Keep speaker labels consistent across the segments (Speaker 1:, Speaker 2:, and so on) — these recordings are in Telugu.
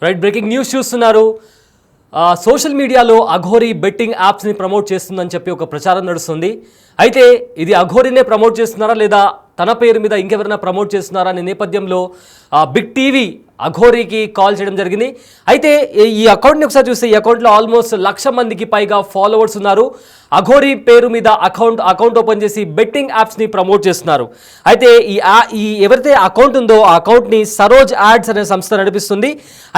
Speaker 1: రైట్ బ్రేకింగ్ న్యూస్ చూస్తున్నారు. సోషల్ మీడియాలో అఘోరీ బెట్టింగ్ యాప్స్ని ప్రమోట్ చేస్తుందని చెప్పి ఒక ప్రచారం నడుస్తుంది. అయితే ఇది అఘోరీనే ప్రమోట్ చేస్తున్నారా లేదా తన పేరు మీద ఇంకెవరైనా ప్రమోట్ చేస్తున్నారా అనే నేపథ్యంలో బిగ్ టీవీ అఘోరీకి కాల్ చేయడం జరిగింది. అయితే ఈ అకౌంట్ని ఒకసారి చూస్తే ఈ అకౌంట్లో ఆల్మోస్ట్ 1,00,000 మందికి పైగా ఫాలోవర్స్ ఉన్నారు. అఘోరీ పేరు మీద అకౌంట్ ఓపెన్ చేసి బెట్టింగ్ యాప్స్ని ప్రమోట్ చేస్తున్నారు. అయితే ఈ ఎవరైతే అకౌంట్ ఉందో ఆ అకౌంట్ని సరోజ్ యాడ్స్ అనే సంస్థ నడిపిస్తుంది.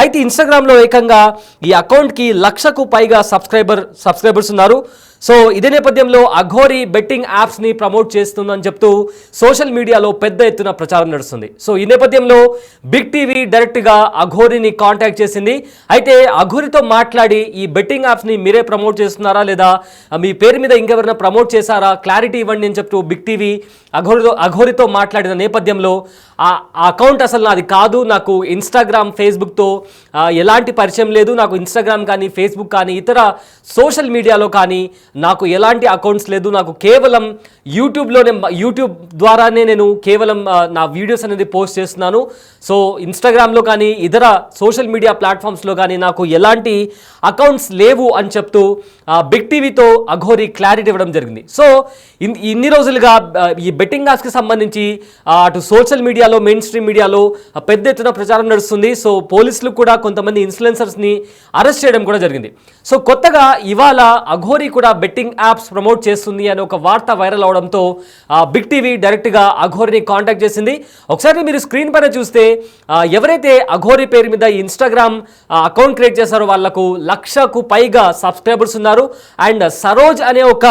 Speaker 1: అయితే ఇన్స్టాగ్రామ్లో ఏకంగా ఈ అకౌంట్కి 1,00,000కు పైగా సబ్స్క్రైబర్స్ ఉన్నారు. సో ఇదే నేపథ్యంలో అఘోరీ బెట్టింగ్ యాప్స్ని ప్రమోట్ చేస్తుందని చెప్తూ సోషల్ మీడియాలో పెద్ద ఎత్తున ప్రచారం నడుస్తుంది. సో ఈ నేపథ్యంలో బిగ్ టీవీ డైరెక్ట్గా అఘోరీని కాంటాక్ట్ చేసింది. అయితే అఘోరీతో మాట్లాడి ఈ బెట్టింగ్ యాప్స్ని మీరే ప్రమోట్ చేస్తున్నారా లేదా మీ పేరు మీద ఇంకెవరైనా ప్రమోట్ చేశారా క్లారిటీ ఇవ్వండి అని చెప్తూ బిగ్ టీవీ అఘోరీతో మాట్లాడిన నేపథ్యంలో ఆ అకౌంట్ అసలు నాది కాదు, నాకు ఇన్స్టాగ్రామ్ ఫేస్బుక్తో ఎలాంటి పరిచయం లేదు, నాకు ఇన్స్టాగ్రామ్ కానీ ఫేస్బుక్ కానీ ఇతర సోషల్ మీడియాలో కానీ నాకు ఎలాంటి అకౌంట్స్ లేదు, నాకు కేవలం యూట్యూబ్ ద్వారానే నేను కేవలం నా వీడియోస్ అనేది పోస్ట్ చేస్తున్నాను. సో ఇన్స్టాగ్రామ్లో కానీ ఇతర సోషల్ మీడియా ప్లాట్ఫామ్స్లో కానీ నాకు ఎలాంటి అకౌంట్స్ లేవు అని చెప్తూ బిగ్ టీవీతో అఘోరీ క్లారిటీ ఇవ్వడం జరిగింది. సో ఇన్ని రోజులుగా ఈ బెట్టింగ్ యాప్స్కి సంబంధించి అటు సోషల్ మీడియాలో మెయిన్ స్ట్రీమ్ మీడియాలో పెద్ద ఎత్తున ప్రచారం నడుస్తుంది. సో పోలీసులు కూడా కొంతమంది ఇన్ఫ్లుయెన్సర్స్ని అరెస్ట్ చేయడం కూడా జరిగింది. సో కొత్తగా ఇవాళ అఘోరీ కూడా బెట్టింగ్ యాప్స్ ప్రమోట్ చేస్తుంది అని ఒక వార్త వైరల్ అవడంతో బిగ్ టీవీ డైరెక్ట్గా అఘోరీని కాంటాక్ట్ చేసింది. ఒకసారి మీరు స్క్రీన్ పైన చూస్తే ఎవరైతే అఘోరీ పేరు మీద ఇన్స్టాగ్రామ్ అకౌంట్ క్రియేట్ చేశారో వాళ్లకు 1,00,000కు పైగా సబ్స్క్రైబర్స్ ఉన్నారు. అండ్ సరోజ్ అనే ఒక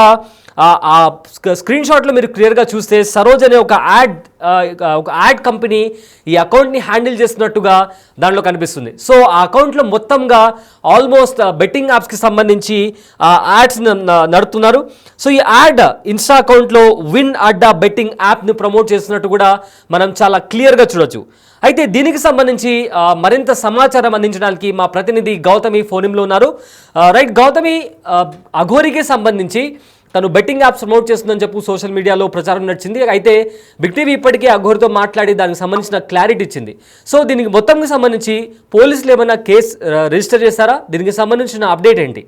Speaker 1: స్క్రీన్ షాట్లో మీరు క్లియర్గా చూస్తే సరోజ్ అనే ఒక యాడ్ కంపెనీ ఈ అకౌంట్ని హ్యాండిల్ చేస్తున్నట్టుగా దాంట్లో కనిపిస్తుంది. సో ఆ అకౌంట్లో మొత్తంగా ఆల్మోస్ట్ బెట్టింగ్ యాప్స్కి సంబంధించి యాడ్స్ నడుపుతున్నారు. సో ఈ యాడ్ ఇన్స్టా అకౌంట్లో విన్ అడ్డా బెట్టింగ్ యాప్ని ప్రమోట్ చేస్తున్నట్టు కూడా మనం చాలా క్లియర్గా చూడొచ్చు. అయితే దీనికి సంబంధించి మరింత సమాచారం అందించడానికి మా ప్రతినిధి గౌతమి ఫోన్లో ఉన్నారు. రైట్ గౌతమి, అఘోరీకి సంబంధించి తను బెట్టింగ్ యాప్స్ ప్రమోట్ చేస్తుందని చెప్పు సోషల్ మీడియాలో ప్రచారం నడిచింది. అయితే బిగ్ టీవీ ఇప్పటికే అఘోరీతో మాట్లాడి దానికి సంబంధించిన క్లారిటీ ఇచ్చింది. సో దీనికి మొత్తంకి సంబంధించి పోలీసులు ఏమైనా కేసు రిజిస్టర్ చేశారా? దీనికి సంబంధించిన అప్డేట్ ఏంటి?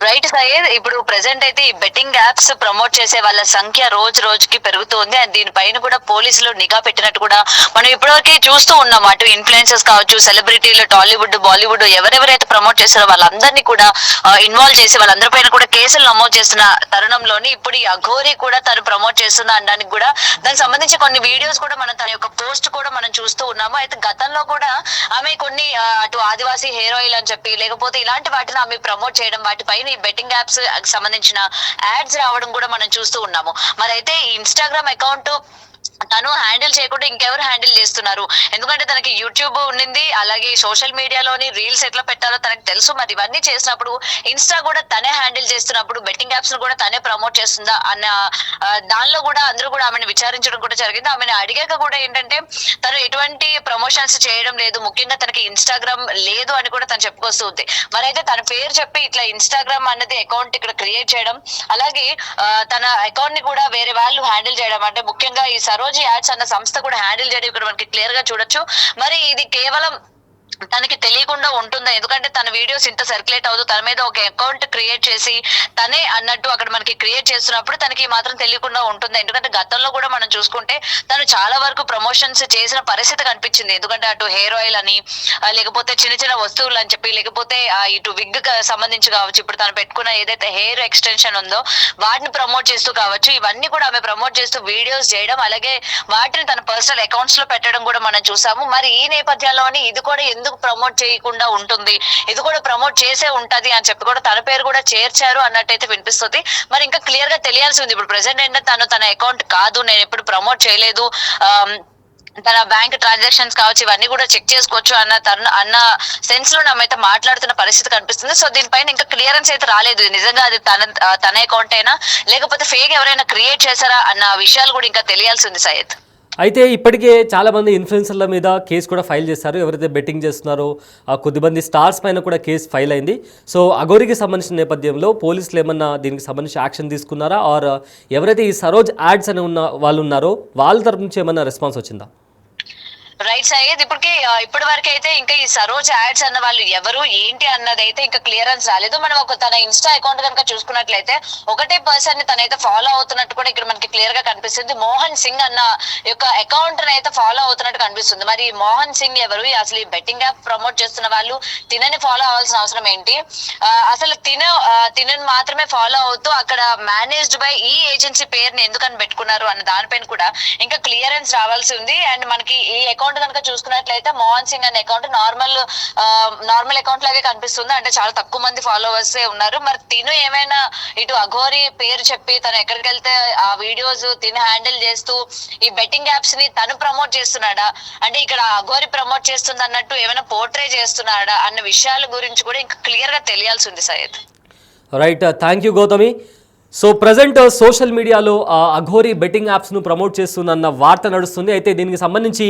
Speaker 2: రైట్ సయ్యద్, ఇప్పుడు ప్రెసెంట్ అయితే ఈ బెట్టింగ్ యాప్స్ ప్రమోట్ చేసే వాళ్ళ సంఖ్య రోజు రోజుకి పెరుగుతుంది. అండ్ దీనిపైన కూడా పోలీసులు నిఘా పెట్టినట్టు కూడా మనం ఇప్పటివరకు చూస్తూ ఉన్నాం. అటు ఇన్ఫ్లుయెన్సర్స్ కావచ్చు, సెలబ్రిటీలు, టాలీవుడ్, బాలీవుడ్ ఎవరెవరైతే ప్రమోట్ చేస్తారో వాళ్ళందరినీ కూడా ఇన్వాల్వ్ చేసి వాళ్ళందరిపైన కూడా కేసులు నమోదు చేస్తున్న తరుణంలోని ఇప్పుడు ఈ అఘోరీ కూడా తను ప్రమోట్ చేస్తుందా అనడానికి కూడా దానికి సంబంధించి కొన్ని వీడియోస్ కూడా మనం తన యొక్క పోస్ట్ కూడా మనం చూస్తూ ఉన్నాము. అయితే గతంలో కూడా ఆమె కొన్ని అటు ఆదివాసీ హెయిర్ ఆయిల్ అని చెప్పి లేకపోతే ఇలాంటి వాటిని ఆమె ప్రమోట్ చేయడం, వాటిపైన ఈ బెట్టింగ్ యాప్స్ సంబంధించిన యాడ్స్ రావడం కూడా మనం చూస్తూ ఉన్నాము. మరి అయితే ఈ ఇన్స్టాగ్రామ్ అకౌంట్ తను హ్యాండిల్ చేయకుండా ఇంకెవరు హ్యాండిల్ చేస్తున్నారు? ఎందుకంటే తనకి యూట్యూబ్ ఉండింది, అలాగే సోషల్ మీడియాలోని రీల్స్ ఎట్లా పెట్టాలో తనకు తెలుసు. మరి ఇవన్నీ చేసినప్పుడు ఇన్స్టా కూడా తనే హ్యాండిల్ చేస్తున్నప్పుడు బెట్టింగ్ యాప్స్ ను కూడా తనే ప్రమోట్ చేస్తుందా అన్న దానిలో కూడా అందరూ కూడా ఆమెను విచారించడం కూడా జరిగింది. ఆమెను అడిగాక కూడా ఏంటంటే తను ఎటువంటి ప్రమోషన్స్ చేయడం లేదు, ముఖ్యంగా తనకి ఇన్స్టాగ్రామ్ లేదు అని కూడా తను చెప్పుకొస్తుంది. మరి అయితే తన పేరు చెప్పి ఇట్లా ఇన్స్టాగ్రామ్ అన్నది అకౌంట్ ఇక్కడ క్రియేట్ చేయడం, అలాగే తన అకౌంట్ ని కూడా వేరే వాళ్ళు హ్యాండిల్ చేయడం, అంటే ముఖ్యంగా ఈ సరోజ్ యాడ్స్ అన్న సంస్థ కూడా హ్యాండిల్ చేయడం ఇక్కడ మనకి క్లియర్ గా చూడొచ్చు. మరి ఇది కేవలం తనకి తెలియకుండా ఉంటుందా? ఎందుకంటే తన వీడియోస్ ఇంత సర్క్యులేట్ అవుతూ తన మీద ఒక అకౌంట్ క్రియేట్ చేసి తనే అన్నట్టు అక్కడ మనకి క్రియేట్ చేస్తున్నప్పుడు తనకి మాత్రం తెలియకుండా ఉంటుందా? ఎందుకంటే గతంలో కూడా మనం చూసుకుంటే తను చాలా వరకు ప్రమోషన్స్ చేసిన పరిస్థితి కనిపించింది. ఎందుకంటే అటు హెయిర్ ఆయిల్ అని, లేకపోతే చిన్న చిన్న వస్తువులు అని చెప్పి, లేకపోతే ఇటు విగ్ సంబంధించి కావచ్చు, ఇప్పుడు తను పెట్టుకున్న ఏదైతే హెయిర్ ఎక్స్టెన్షన్ ఉందో వాటిని ప్రమోట్ చేస్తూ కావచ్చు, ఇవన్నీ కూడా ఆమె ప్రమోట్ చేస్తూ వీడియోస్ చేయడం, అలాగే వాటిని తన పర్సనల్ అకౌంట్స్ లో పెట్టడం కూడా మనం చూసాము. మరి ఈ నేపథ్యంలోని ఇది కూడా ఎందుకు ప్రమోట్ చేయకుండా ఉంటుంది, ఇది కూడా ప్రమోట్ చేసే ఉంటది అని చెప్పి కూడా తన పేరు కూడా చేర్చారు అన్నట్టయితే వినిపిస్తుంది. మరి ఇంకా క్లియర్ గా తెలియాల్సి ఉంది. ఇప్పుడు ప్రెసెంట్ ఏంటంటే తన అకౌంట్ కాదు, నేను ఎప్పుడు ప్రమోట్ చేయలేదు, తన బ్యాంక్ ట్రాన్సాక్షన్స్ కావచ్చు ఇవన్నీ కూడా చెక్ చేసుకోవచ్చు అన్న సెన్స్ లో నామైతే మాట్లాడుతున్న పరిస్థితి కనిపిస్తుంది. సో దీనిపైన ఇంకా క్లియరెన్స్ అయితే రాలేదు. నిజంగా అది తన అకౌంట్ అయినా లేకపోతే ఫేక్ ఎవరైనా క్రియేట్ చేశారా అన్న విషయాలు కూడా ఇంకా తెలియాల్సి ఉంది సయ్యద్.
Speaker 1: అయితే ఇప్పటికే చాలామంది ఇన్ఫ్లుయెన్సర్ల మీద కేసు కూడా ఫైల్ చేశారు. ఎవరైతే బెట్టింగ్ చేస్తున్నారో కొద్దిమంది స్టార్స్ పైన కూడా కేసు ఫైల్ అయింది. సో అఘోరీకి సంబంధించిన నేపథ్యంలో పోలీసులు ఏమన్నా దీనికి సంబంధించి యాక్షన్ తీసుకున్నారా? ఆర్ ఎవరైతే ఈ సరోజ్ యాడ్స్ అని ఉన్న వాళ్ళు ఉన్నారో వాళ్ళ తరపు నుంచి ఏమన్నా రెస్పాన్స్ వచ్చిందా?
Speaker 2: రైట్ సయ్యద్, ఇప్పటి వరకు అయితే ఇంకా ఈ సరోజ్ యాడ్స్ అన్న వాళ్ళు ఎవరు ఏంటి అన్నది అయితే ఇంకా క్లియరెన్స్ రాలేదు. మనం తన ఇన్స్టా అకౌంట్ కనుక చూసుకున్నట్లయితే ఒకటే పర్సన్ ని తనైతే ఫాలో అవుతున్నట్టు కూడా ఇక్కడ మనకి క్లియర్ గా కనిపిస్తుంది. మోహన్ సింగ్ అన్న యొక్క అకౌంట్ అయితే ఫాలో అవుతున్నట్టు కనిపిస్తుంది. మరి మోహన్ సింగ్ ఎవరు, అసలు ఈ బెట్టింగ్ యాప్ ప్రమోట్ చేస్తున్న వాళ్ళు తినని ఫాలో అవ్వాల్సిన అవసరం ఏంటి, అసలు తినని మాత్రమే ఫాలో అవుతూ అక్కడ మేనేజ్డ్ బై ఈ ఏజెన్సీ పేరుని ఎందుకని పెట్టుకున్నారు అన్న దానిపైన కూడా ఇంకా క్లియరెన్స్ రావాల్సి ఉంది. అండ్ మనకి ఈ అకౌంట్ కనుక చూసుకున్నట్లయితే మోహన్ సింగ్ అనే అకౌంట్ నార్మల్ అకౌంట్ లాగే కనిపిస్తుంది. అంటే చాలా తక్కువ మంది ఫాలోవర్స్ ఉన్నారు. మరి తిను ఏమైనా ఇటు అఘోరి పేరు చెప్పి తను ఎక్కడికి వెళ్తే ఆ వీడియోస్ తిను హ్యాండిల్ చేస్తూ ఈ బెట్టింగ్ యాప్స్ ని తను ప్రమోట్ చేస్తున్నాడా, అంటే ఇక్కడ అఘోరి ప్రమోట్ చేస్తుంది అన్నట్టు ఏమైనా పోర్ట్రే చేస్తున్నాడా అన్న విషయాల గురించి కూడా ఇంకా క్లియర్ గా తెలియాల్సి ఉంది Syed.
Speaker 1: Right, thank you Gautami. So present social మీడియాలో అఘోరి బెట్టింగ్ యాప్స్ను ప్రమోట్ చేస్తుందన్న వార్త నడుస్తుంది. అయితే దీనికి సంబంధించి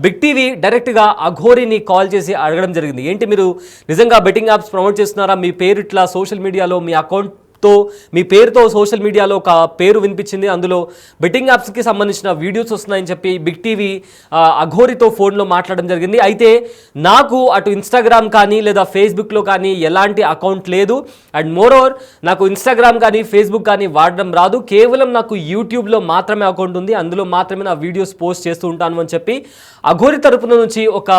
Speaker 1: బిగ్ టీవీ డైరెక్ట్గా అఘోరిని కాల్ చేసి అడగడం జరిగింది. ఏంటి మీరు నిజంగా బెట్టింగ్ యాప్స్ ప్రమోట్ చేస్తున్నారా, మీ పేరు ఇట్లా సోషల్ మీడియాలో మీ అకౌంట్తో మీ పేరుతో సోషల్ మీడియాలో ఒక పేరు వినిపించింది, అందులో బెట్టింగ్ యాప్స్కి సంబంధించిన వీడియోస్ వస్తున్నాయని చెప్పి బిగ్ టీవీ అఘోరితో ఫోన్లో మాట్లాడడం జరిగింది. అయితే నాకు అటు ఇన్స్టాగ్రామ్ కానీ లేదా ఫేస్బుక్లో కానీ ఎలాంటి అకౌంట్ లేదు. అండ్ మోర్ ఓవర్ నాకు ఇన్స్టాగ్రామ్ కానీ ఫేస్బుక్ కానీ వాడడం రాదు. కేవలం నాకు యూట్యూబ్లో మాత్రమే అకౌంట్ ఉంది, అందులో మాత్రమే నా వీడియోస్ పోస్ట్ చేస్తూ ఉంటాను అని చెప్పి అఘోరి తరపున నుంచి ఒక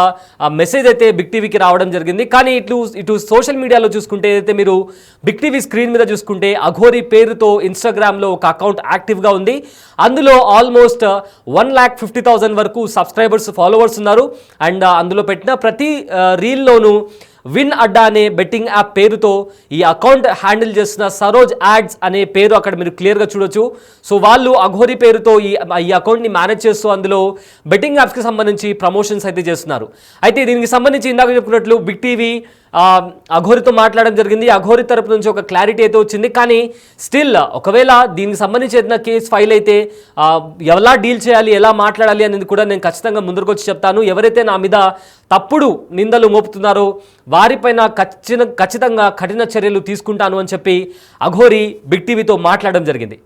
Speaker 1: మెసేజ్ అయితే బిగ్ టీవీకి రావడం జరిగింది. కానీ ఇటు సోషల్ మీడియాలో చూసుకుంటే అయితే మీరు బిగ్ టీవీ స్క్రీన్ మీద చూసుకుంటే అఘోరి పేరుతో ఇన్స్టాగ్రామ్లో ఒక అకౌంట్ యాక్టివ్గా ఉంది. అందులో ఆల్మోస్ట్ 1,50,000 వరకు సబ్స్క్రైబర్స్ ఫాలోవర్స్ ఉన్నారు. అండ్ అందులో పెట్టిన ప్రతి రీల్లోనూ విన్ అడ్డా అనే బెట్టింగ్ యాప్ పేరుతో ఈ అకౌంట్ హ్యాండిల్ చేస్తున్న సరోజ్ యాడ్స్ అనే పేరు అక్కడ మీరు క్లియర్గా చూడొచ్చు. సో వాళ్ళు అఘోరి పేరుతో ఈ అకౌంట్ని మేనేజ్ చేస్తూ అందులో బెట్టింగ్ యాప్స్కి సంబంధించి ప్రమోషన్స్ అయితే చేస్తున్నారు. అయితే దీనికి సంబంధించి ఇందాక చెప్పుకున్నట్లు బిగ్ టీవీ అఘోరితో మాట్లాడడం జరిగింది. అఘోరి తరపు నుంచి ఒక క్లారిటీ అయితే వచ్చింది. కానీ స్టిల్ ఒకవేళ దీనికి సంబంధించి ఏదైనా కేసు ఫైల్ అయితే ఎలా డీల్ చేయాలి, ఎలా మాట్లాడాలి అనేది కూడా నేను ఖచ్చితంగా ముందుకు వచ్చి చెప్తాను. ఎవరైతే నా మీద తప్పుడు నిందలు మోపుతున్నారో వారిపైన ఖచ్చితంగా కఠిన చర్యలు తీసుకుంటాను అని చెప్పి అఘోరి బిగ్ టీవీతో మాట్లాడడం జరిగింది.